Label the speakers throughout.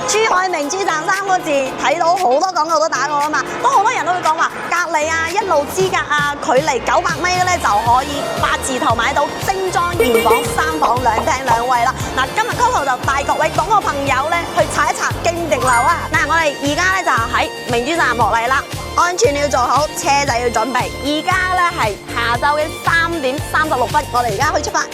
Speaker 1: 珠海明珠站3個字，睇到好多廣告都打過啊嘛，都好多人都會講話隔離啊、一路之隔啊，距離900米嘅咧就可以8字頭買到精裝現房3房2廳2衛啦。嗱，今日 Coco 就帶各位廣告朋友咧去查一查勁敵樓啊！嗱，我哋而家咧就喺明珠站落嚟啦，安全要做好，車仔要準備。而家咧係下晝嘅3點36分，我哋而家去出發。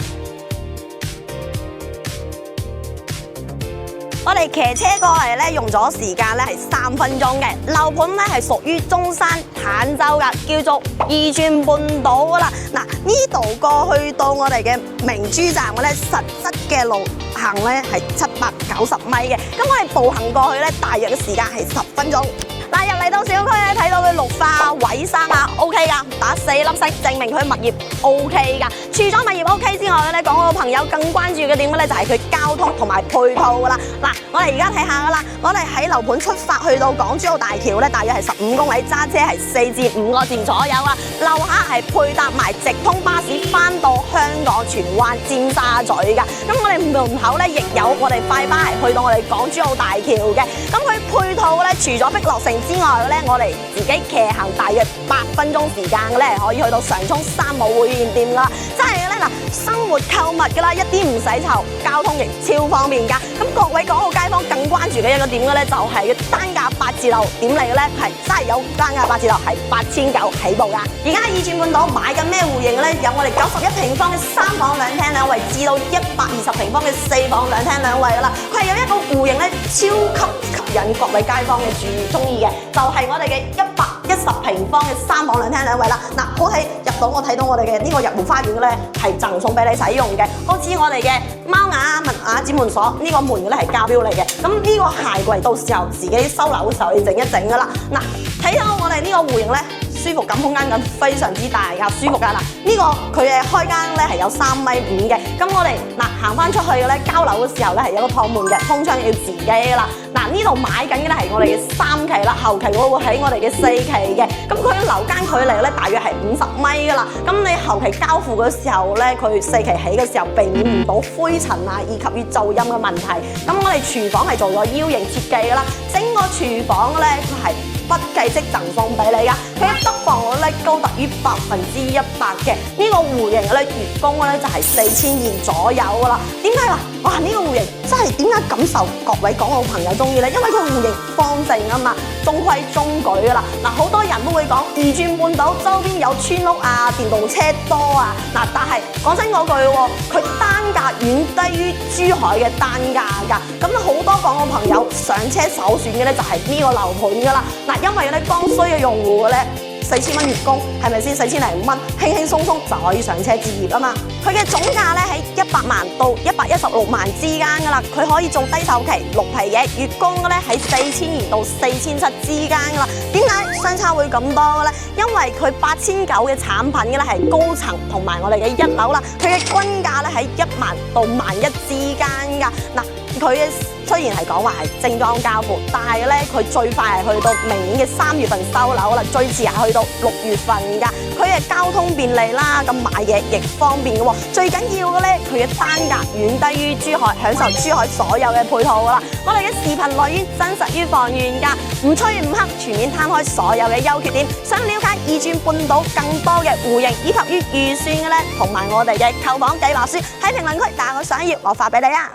Speaker 1: 我哋騎車過嚟咧，用咗時間咧係3分鐘嘅。樓盤咧係屬於中山坦洲噶，叫做2轉半島噶啦。嗱，呢度過去到我哋嘅明珠站嘅咧，實質嘅路行咧係790米嘅。咁我哋步行過去咧，大約嘅時間係10分鐘。嗱，入嚟到小區咧，睇到佢綠化位生啊 ，OK 噶，打4粒星，證明佢物業 OK 噶。除咗物業 OK 之外咧，廣告朋友更關注嘅點咧就係佢交通同埋配套噶啦。嗱，我哋而家睇下噶啦，我哋喺樓盤出發去到港珠澳大橋咧，大約係15公里，揸車係4至5個字左右啦。樓下係配搭埋直通巴士翻到香港荃灣尖沙咀噶。咁我哋門口咧亦有我哋快巴係去到我哋港珠澳大橋嘅。咁佢配套咧，除咗碧樂城之外咧，我哋自己騎行大約8分鐘時間嘅咧，可以去到上涌3號會員店啦。真係咧嗱，生活購物噶啦，一啲唔使愁，交通亦超方便噶。咁各位港澳街坊更關注嘅一個點嘅咧，就係單價8字樓點嚟嘅咧，係真係有單價8字樓係8900起步噶。而家2轉半島買緊咩戶型嘅咧？有我哋91平方嘅3房2廳2衛，至到120平方嘅4房2廳2衛噶啦。佢係有一個戶型咧，超級吸引各位街坊嘅中意嘅，就係我哋嘅110平方嘅3房2廳2衛啦。嗱，好睇入到我睇到我哋嘅呢個入戶花園嘅咧，係贈送俾你使用嘅。好似我哋嘅貓牙、文雅子門鎖呢個門嘅咧係膠標嚟嘅。咁呢個鞋櫃到時候自己收樓嘅時候要整一整噶啦。嗱，睇到我哋呢個戶型咧，舒服感空間感非常之大噶，舒服噶。嗱，呢個佢嘅開間咧係有3.5米嘅。咁我哋行翻出去嘅咧，交樓嘅時候咧係有個趟門嘅，封窗要自己噶啦。嗱，呢度買緊嘅咧係我哋嘅3期啦，後期我會喺我哋嘅4期嘅。咁佢嘅樓間距離咧大約係50米噶啦。咁你後期交付嘅時候咧，佢4期起嘅時候避免唔到灰塵啊，以及於噪音嘅問題。咁我哋廚房係做咗 U 型設計噶啦，整個廚房咧佢係不計即贈送俾你噶，佢嘅得房率咧高達於100%嘅。呢個戶型咧月供咧就係4000元左右噶啦。點解話哇呢個戶型真係點解感受各位港澳朋友中意咧？因為佢戶型方正啊嘛，中規中矩噶啦。嗱，好多人都會講2轉半島周邊有村屋啊、電動車多啊。嗱，但係講真嗰句喎，佢單價遠低於珠海嘅單價㗎。咁好多港澳朋友上車首選嘅咧就係呢個樓盤㗎啦。嗱，因為咧剛需嘅用戶嘅咧4000蚊月供，係咪先4000零蚊，輕輕鬆鬆就可以上車置業啊嘛。佢嘅總價咧喺100萬到116萬之間㗎啦，佢可以做低首期6皮嘢，月供嘅咧喺4000元到4700之間㗎啦。點解相差會咁多嘅咧？因為佢8900嘅產品嘅咧係高層同埋我哋嘅1樓啦，佢嘅均價咧喺1萬到11000之間㗎。嗱，佢嘅雖然係講話係精裝交付，但係咧佢最快係去到明年嘅3月份收樓啦，最遲係去到6月份㗎。佢嘅交通便利啦，咁買嘢亦方便嘅喎。最緊要嘅咧，佢嘅單價遠低於珠海，享受珠海所有嘅配套㗎啦。我哋嘅視頻來源真實於房源㗎，唔吹唔黑，全面攤開所有嘅優缺點。想了解2轉半島更多嘅戶型以及於預算嘅咧，同埋我哋嘅購房計劃書喺評論區打個想要，我發俾你啊！